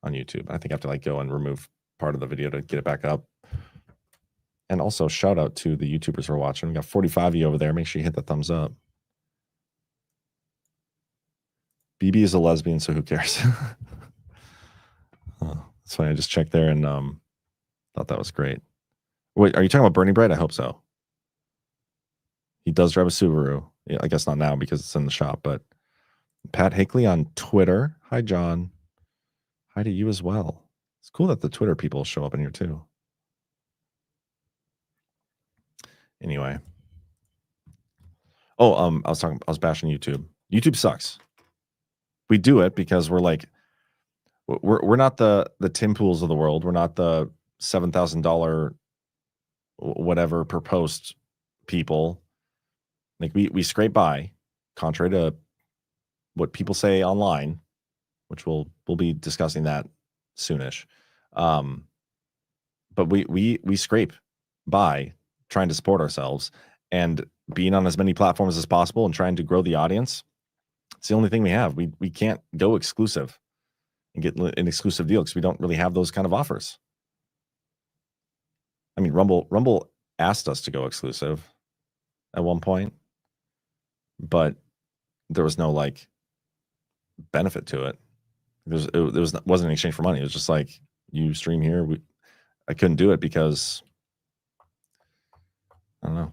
[SPEAKER 2] on YouTube. I think I have to like go and remove part of the video to get it back up. And also shout out to the YouTubers who are watching. We got 45 of you over there. Make sure you hit the thumbs up. BB is a lesbian, so who cares? Oh, that's funny. I just checked there and thought that was great. Wait, are you talking about Burning Bright? I hope so. He does drive a Subaru. Yeah, I guess not now because it's in the shop, but Pat Hinckley on Twitter. Hi, John. Hi to you as well. It's cool that the Twitter people show up in here too. Anyway. Oh, I was bashing YouTube. YouTube sucks. We do it because we're not the Tim Pools of the world. We're not the $7,000 whatever per post people. Like we scrape by, contrary to what people say online, which we'll be discussing that soonish. But we scrape by trying to support ourselves and being on as many platforms as possible and trying to grow the audience. It's the only thing we have. We can't go exclusive and get an exclusive deal because we don't really have those kind of offers. I mean, Rumble asked us to go exclusive at one point, but there was no like benefit to it. It wasn't in exchange for money. It was just like, you stream here. I couldn't do it because I don't know.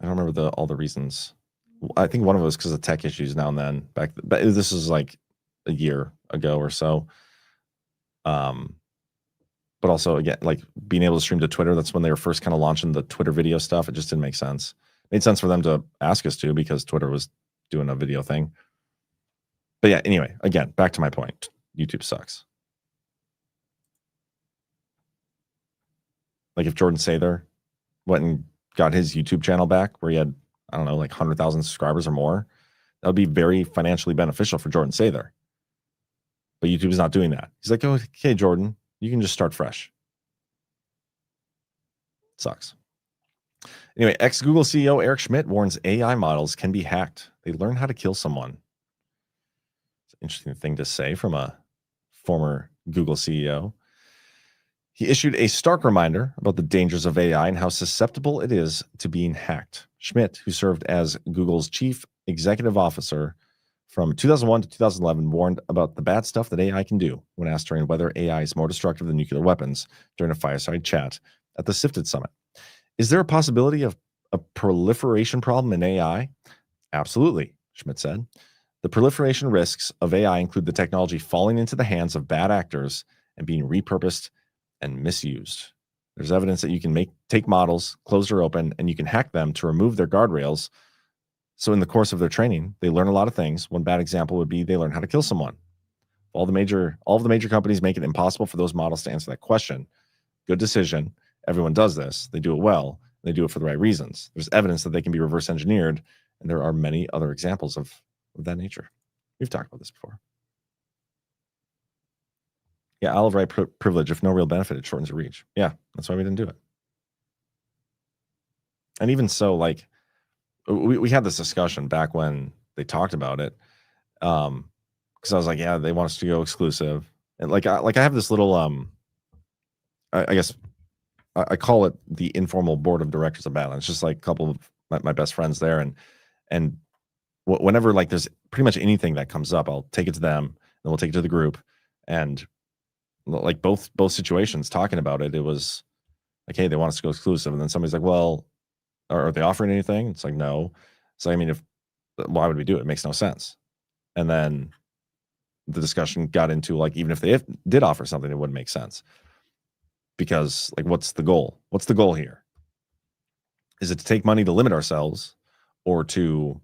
[SPEAKER 2] I don't remember all the reasons. I think one of it was because of tech issues now and then. But this is like a year ago or so. But also, again, like being able to stream to Twitter, that's when they were first kind of launching the Twitter video stuff. It just didn't make sense. It made sense for them to ask us to because Twitter was doing a video thing. But yeah, anyway, again, back to my point. YouTube sucks. Like if Jordan Sather went and got his YouTube channel back where he had, I don't know, like 100,000 subscribers or more, that would be very financially beneficial for Jordan Sather. But YouTube is not doing that. He's like, oh, okay, Jordan, you can just start fresh. Sucks. Anyway, ex-Google CEO Eric Schmidt warns AI models can be hacked. They learn how to kill someone. It's an interesting thing to say from a former Google CEO. He issued a stark reminder about the dangers of AI and how susceptible it is to being hacked. Schmidt, who served as Google's chief executive officer from 2001 to 2011, warned about the bad stuff that AI can do when asked during whether AI is more destructive than nuclear weapons during a fireside chat at the Sifted Summit. Is there a possibility of a proliferation problem in AI? Absolutely, Schmidt said. The proliferation risks of AI include the technology falling into the hands of bad actors and being repurposed and misused. There's evidence that you can take models, closed or open, and you can hack them to remove their guardrails. So in the course of their training, they learn a lot of things. One bad example would be they learn how to kill someone. All of the major companies make it impossible for those models to answer that question. Good decision. Everyone does this. They do it well. They do it for the right reasons. There's evidence that they can be reverse engineered, and there are many other examples of that nature. We've talked about this before. Yeah, I'll have right privilege. If no real benefit, it shortens the reach. Yeah, that's why we didn't do it. And even so, like, we had this discussion back when they talked about it. Because I was like, yeah, they want us to go exclusive. And like I have this little, I guess I call it the informal board of directors of Badlands. It's just like a couple of my best friends there. And whenever like there's pretty much anything that comes up, I'll take it to them, and we'll take it to the group. And like both situations talking about it, it was like, hey, they want us to go exclusive. And then somebody's like, well, are they offering anything? It's like, no. So I mean, why would we do it? It makes no sense. And then the discussion got into like, even if they did offer something, it wouldn't make sense. Because like, what's the goal? What's the goal here? Is it to take money to limit ourselves or to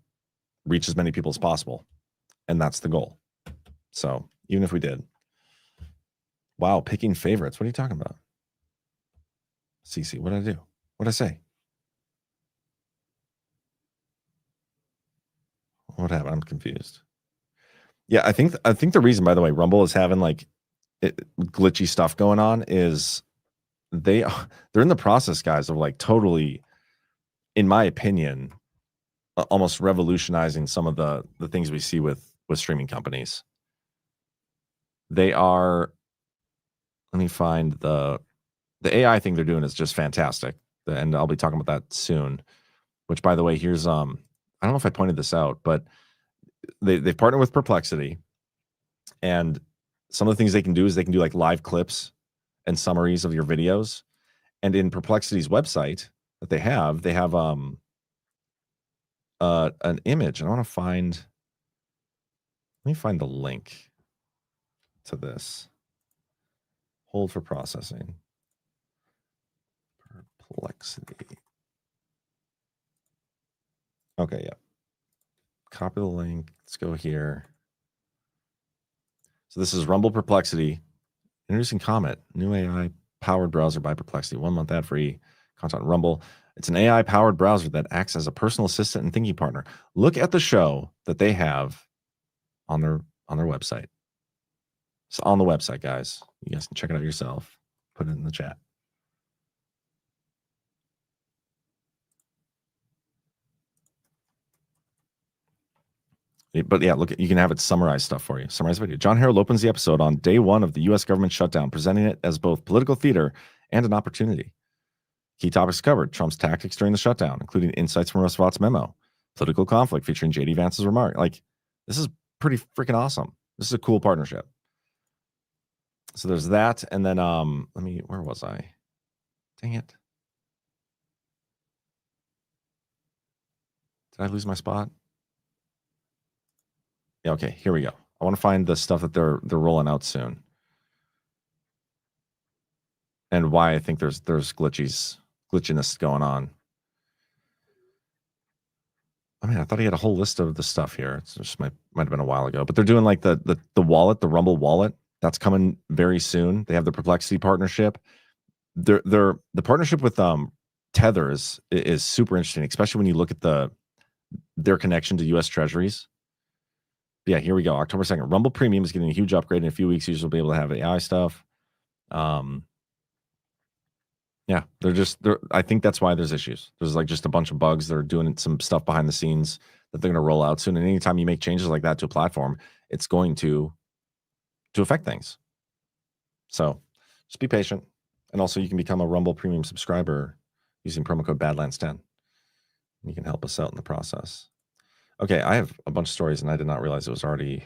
[SPEAKER 2] reach as many people as possible? And that's the goal. So even if we did, wow, picking favorites. What are you talking about? CC, what did I do? What did I say? What happened? I'm confused. Yeah, I think the reason, by the way, Rumble is having like glitchy stuff going on is they're in the process, guys, of like totally, in my opinion, almost revolutionizing some of the things we see with streaming companies. They are. Let me find the AI thing they're doing is just fantastic, and I'll be talking about that soon. Which, by the way, here's I don't know if I pointed this out, but they've partnered with Perplexity, and some of the things they can do is they can do like live clips and summaries of your videos. And in Perplexity's website that they have an image. And I want to find. Let me find the link to this. Hold for processing. Perplexity. Okay, yeah. Copy the link. Let's go here. So this is Rumble Perplexity. Introducing Comet, new AI-powered browser by Perplexity. 1 month ad-free content on Rumble. It's an AI-powered browser that acts as a personal assistant and thinking partner. Look at the show that they have on their website. It's on the website, guys. You guys can check it out yourself. Put it in the chat. But yeah, look, you can have it summarize stuff for you. Summarize video. John Herold opens the episode on day 1 of the U.S. government shutdown, presenting it as both political theater and an opportunity. Key topics covered: Trump's tactics during the shutdown, including insights from Roosevelt's memo, political conflict featuring J.D. Vance's remark. Like, this is pretty freaking awesome. This is a cool partnership. So there's that, and then where was I? Dang it! Did I lose my spot? Yeah, okay, here we go. I want to find the stuff that they're rolling out soon, and why I think there's glitchiness going on. I mean, I thought he had a whole list of the stuff here. It just might have been a while ago, but they're doing like the wallet, the Rumble wallet. That's coming very soon. They have the Perplexity partnership. The partnership with Tether is super interesting, especially when you look at their connection to U.S. Treasuries. Yeah, here we go. October 2nd. Rumble Premium is getting a huge upgrade. In a few weeks, users will be able to have AI stuff. Yeah, I think that's why there's issues. There's like just a bunch of bugs. They're doing some stuff behind the scenes that they're going to roll out soon. And anytime you make changes like that to a platform, it's going to affect things. So just be patient. And also you can become a Rumble Premium subscriber using promo code Badlands10. You can help us out in the process. Okay, I have a bunch of stories, and I did not realize it was already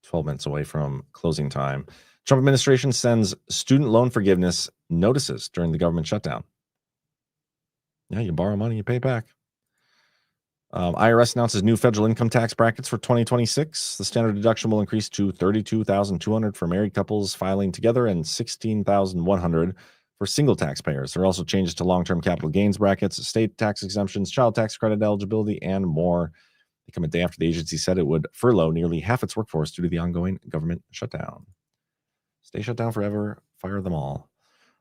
[SPEAKER 2] 12 minutes away from closing time. Trump administration sends student loan forgiveness notices during the government shutdown. Yeah, you borrow money, you pay back. IRS announces new federal income tax brackets for 2026. The standard deduction will increase to $32,200 for married couples filing together and $16,100 for single taxpayers. There are also changes to long-term capital gains brackets, state tax exemptions, child tax credit eligibility, and more. They come a day after the agency said it would furlough nearly half its workforce due to the ongoing government shutdown. Stay shut down forever, fire them all.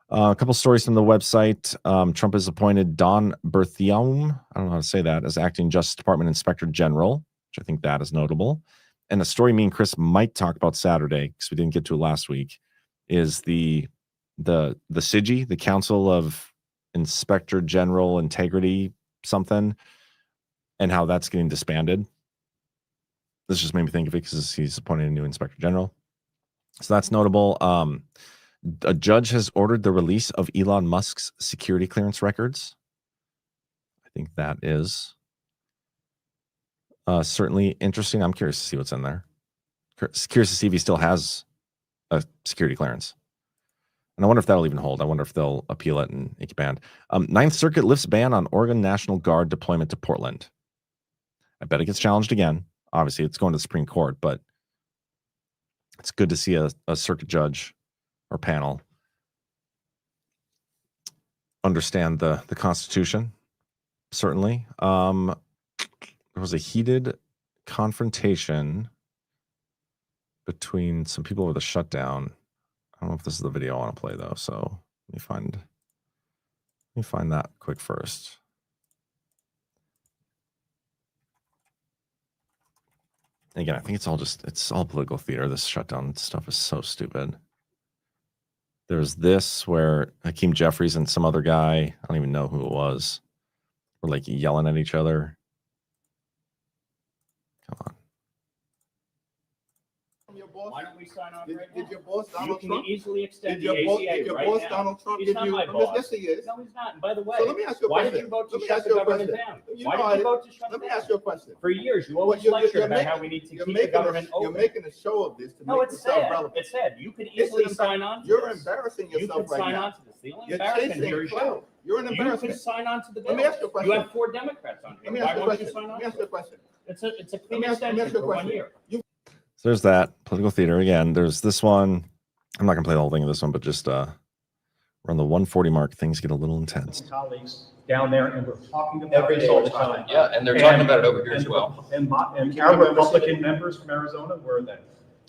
[SPEAKER 2] A couple stories from the website. Trump has appointed Don Berthiaume, I don't know how to say that, as acting Justice Department Inspector General, which I think that is notable. And a story me and Chris might talk about Saturday, because we didn't get to it last week, is the CIGI, the Council of Inspector General Integrity something, and how that's getting disbanded. This just made me think of it because he's appointing a new Inspector General. So that's notable. A judge has ordered the release of Elon Musk's security clearance records. I think that is certainly interesting. I'm curious to see what's in there. Curious to see if he still has a security clearance. And I wonder if that'll even hold. I wonder if they'll appeal it and it get banned. Ninth Circuit lifts ban on Oregon National Guard deployment to Portland. I bet it gets challenged again. Obviously, it's going to the Supreme Court, but it's good to see a circuit judge or panel understand the Constitution. Certainly. There was a heated confrontation between some people with a shutdown. I don't know if this is the video I want to play though, so let me find that quick first. And again, I think it's all political theater. This shutdown stuff is so stupid. There's this where Hakeem Jeffries and some other guy, I don't even know who it was, were like yelling at each other. Come on.
[SPEAKER 5] Why don't we sign on right now?
[SPEAKER 6] Did your boss Donald
[SPEAKER 5] You
[SPEAKER 6] Trump?
[SPEAKER 5] can easily extend
[SPEAKER 6] Did
[SPEAKER 5] the
[SPEAKER 6] your boss,
[SPEAKER 5] ACA
[SPEAKER 6] did your
[SPEAKER 5] right
[SPEAKER 6] boss
[SPEAKER 5] now.
[SPEAKER 6] Donald Trump
[SPEAKER 5] He's
[SPEAKER 6] give
[SPEAKER 5] not
[SPEAKER 6] you?
[SPEAKER 5] my boss.
[SPEAKER 6] Yes, he is.
[SPEAKER 5] No, he's not. And by the way,
[SPEAKER 6] So let me ask you a
[SPEAKER 5] why
[SPEAKER 6] question.
[SPEAKER 5] did you vote to
[SPEAKER 6] Let me
[SPEAKER 5] shut
[SPEAKER 6] ask
[SPEAKER 5] the
[SPEAKER 6] you a
[SPEAKER 5] government
[SPEAKER 6] question.
[SPEAKER 5] down?
[SPEAKER 6] You
[SPEAKER 5] Why
[SPEAKER 6] know,
[SPEAKER 5] did you vote to shut
[SPEAKER 6] Let
[SPEAKER 5] it
[SPEAKER 6] me
[SPEAKER 5] down?
[SPEAKER 6] ask you a question.
[SPEAKER 5] For years, you always
[SPEAKER 6] You're
[SPEAKER 5] lectured about
[SPEAKER 6] making-
[SPEAKER 5] how we need to
[SPEAKER 6] you're
[SPEAKER 5] keep the
[SPEAKER 6] making
[SPEAKER 5] government
[SPEAKER 6] You're
[SPEAKER 5] open.
[SPEAKER 6] making a show of this to
[SPEAKER 5] No,
[SPEAKER 6] make
[SPEAKER 5] it's
[SPEAKER 6] yourself
[SPEAKER 5] sad.
[SPEAKER 6] relevant.
[SPEAKER 5] It's sad. You could
[SPEAKER 6] It's
[SPEAKER 5] easily
[SPEAKER 6] an
[SPEAKER 5] sign on to
[SPEAKER 6] You're
[SPEAKER 5] this.
[SPEAKER 6] embarrassing
[SPEAKER 5] You
[SPEAKER 6] yourself
[SPEAKER 5] could
[SPEAKER 6] right
[SPEAKER 5] sign
[SPEAKER 6] now.
[SPEAKER 5] on to this. The only
[SPEAKER 6] You're
[SPEAKER 5] embarrassment
[SPEAKER 6] chasing
[SPEAKER 5] here is you.
[SPEAKER 6] clout. You're an
[SPEAKER 5] You
[SPEAKER 6] embarrassment.
[SPEAKER 5] could sign on to the bill.
[SPEAKER 6] Let me ask you a question.
[SPEAKER 5] You have 4 Democrats on
[SPEAKER 6] Let
[SPEAKER 5] here.
[SPEAKER 6] me
[SPEAKER 5] Why
[SPEAKER 6] ask you a
[SPEAKER 5] won't you
[SPEAKER 6] question.
[SPEAKER 5] sign
[SPEAKER 6] Let
[SPEAKER 5] on
[SPEAKER 6] me ask
[SPEAKER 5] to
[SPEAKER 6] you a
[SPEAKER 5] it?
[SPEAKER 6] question.
[SPEAKER 5] It's a
[SPEAKER 6] Let
[SPEAKER 5] clean
[SPEAKER 6] me ask you
[SPEAKER 5] extension
[SPEAKER 6] a
[SPEAKER 5] for 1
[SPEAKER 6] question.
[SPEAKER 5] year.
[SPEAKER 2] So there's that political theater again. There's this one. I'm not gonna play the whole thing of this one, but just around the 140 mark, things get a little intense.
[SPEAKER 5] Colleagues down there, and we're talking about
[SPEAKER 7] Every
[SPEAKER 5] this all the
[SPEAKER 7] day.
[SPEAKER 5] time.
[SPEAKER 7] Yeah, and they're talking about it over here as well.
[SPEAKER 5] And our Republican members from Arizona, where are they?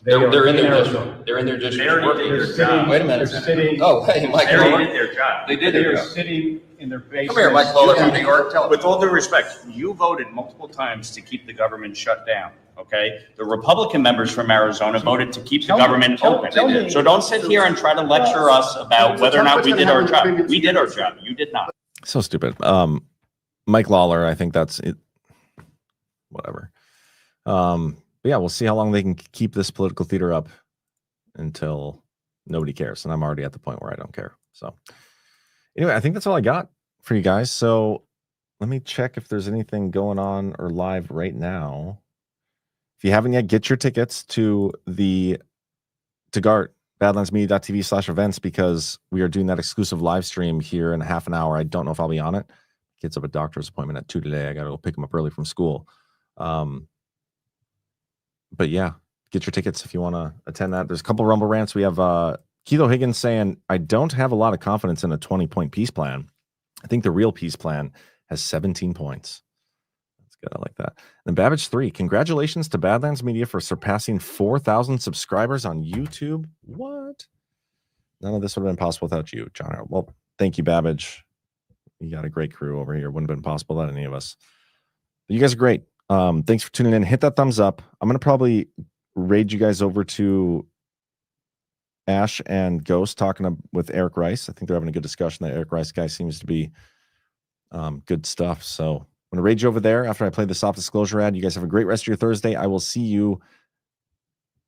[SPEAKER 7] They're in their
[SPEAKER 5] Arizona.
[SPEAKER 7] district. They're in their district
[SPEAKER 5] They're
[SPEAKER 7] working.
[SPEAKER 5] they're sitting.
[SPEAKER 7] Wait a minute.
[SPEAKER 5] They're sitting.
[SPEAKER 7] Oh, hey, Mike
[SPEAKER 5] They
[SPEAKER 7] Lawler.
[SPEAKER 5] did their job.
[SPEAKER 7] They did their
[SPEAKER 5] They are
[SPEAKER 7] job.
[SPEAKER 5] sitting in their basements.
[SPEAKER 7] Come here, Mike Lawler from New York. Tell
[SPEAKER 8] With
[SPEAKER 7] us.
[SPEAKER 8] all due respect, you voted multiple times to keep the government shut down, okay? The Republican members from Arizona voted to keep the government open.
[SPEAKER 5] tell me-
[SPEAKER 8] So don't sit here and try to lecture us about whether or not we did our job. We did our job. You did not.
[SPEAKER 2] So stupid. Mike Lawler, I think that's it. Whatever. But yeah, we'll see how long they can keep this political theater up until nobody cares. And I'm already at the point where I don't care. So anyway, I think that's all I got for you guys. So let me check if there's anything going on or live right now. If you haven't yet, get your tickets to GART, badlandsmedia.tv/events, because we are doing that exclusive live stream here in half an hour. I don't know if I'll be on it. Kids have a doctor's appointment at 2 today. I got to go pick them up early from school. But yeah, get your tickets if you want to attend that. There's a couple Rumble rants. We have Kilo Higgins saying, I don't have a lot of confidence in a 20-point peace plan. I think the real peace plan has 17 points. That's good. I like that. And Babbage 3, congratulations to Badlands Media for surpassing 4,000 subscribers on YouTube. What? None of this would have been possible without you, John Harold. Well, thank you, Babbage. You got a great crew over here. Wouldn't have been possible without any of us. But you guys are great. Thanks for tuning in. Hit that thumbs up. I'm going to probably raid you guys over to Ash and Ghost talking with Eric Rice. I think they're having a good discussion. That Eric Rice guy seems to be good stuff. So I'm going to raid you over there after I play the soft disclosure ad. You guys have a great rest of your Thursday. I will see you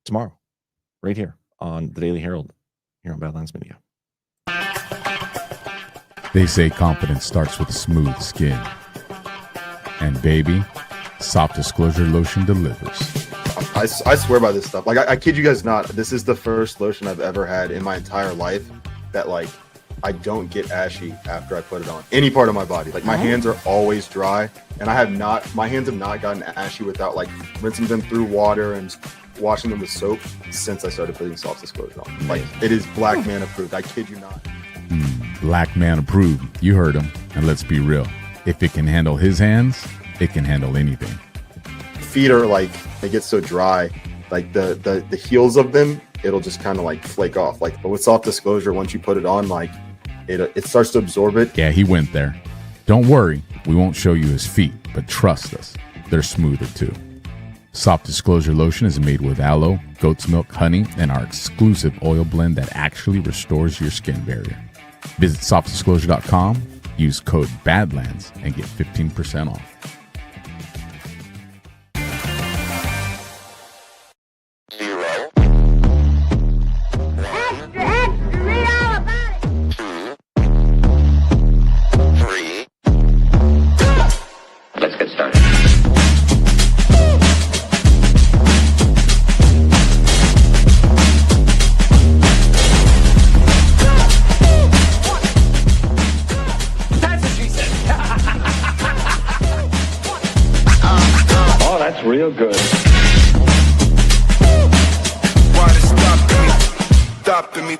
[SPEAKER 2] tomorrow right here on the Daily Herald here on Badlands Media.
[SPEAKER 9] They say confidence starts with smooth skin. And baby, soft disclosure lotion delivers.
[SPEAKER 10] I swear by this stuff. Like, I kid you guys not. This is the first lotion I've ever had in my entire life that, like, I don't get ashy after I put it on any part of my body. Like, my hands are always dry, and my hands have not gotten ashy without, like, rinsing them through water and washing them with soap since I started putting soft disclosure on. Like, it is black man approved. I kid you not.
[SPEAKER 9] Black man approved. You heard him. And let's be real. If it can handle his hands, it can handle anything.
[SPEAKER 10] Feet are like, they get so dry, like the heels of them, it'll just kind of like flake off. Like, but with soft disclosure, once you put it on, like it starts to absorb it.
[SPEAKER 9] Yeah, he went there. Don't worry, we won't show you his feet, but trust us, they're smoother too. Soft disclosure lotion is made with aloe, goat's milk, honey, and our exclusive oil blend that actually restores your skin barrier. Visit softdisclosure.com, use code BADLANDS, and get 15% off.
[SPEAKER 7] Let's get started.
[SPEAKER 8] That's what she said.
[SPEAKER 5] Oh, that's real good.
[SPEAKER 6] Why they stopping me? Stopping me.